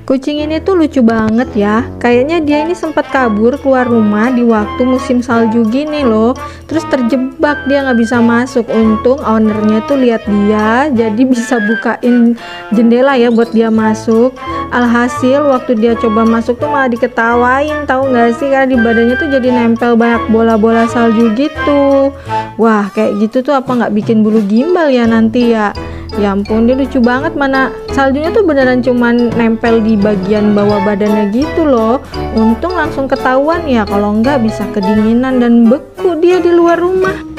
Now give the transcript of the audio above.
Kucing ini tuh lucu banget ya. Kayaknya dia ini sempat kabur keluar rumah di waktu musim salju gini loh. Terus terjebak, dia nggak bisa masuk. Untung ownernya tuh lihat dia, jadi bisa bukain jendela ya buat dia masuk. Alhasil waktu dia coba masuk tuh malah diketawain, tahu nggak sih, karena di badannya tuh jadi nempel banyak bola-bola salju gitu. Wah, kayak gitu tuh apa nggak bikin bulu gimbal ya nanti ya. Ya ampun, dia lucu banget, mana saljunya tuh beneran cuman nempel di bagian bawah badannya gitu loh. Untung langsung ketahuan ya, kalau enggak bisa kedinginan dan beku dia di luar rumah.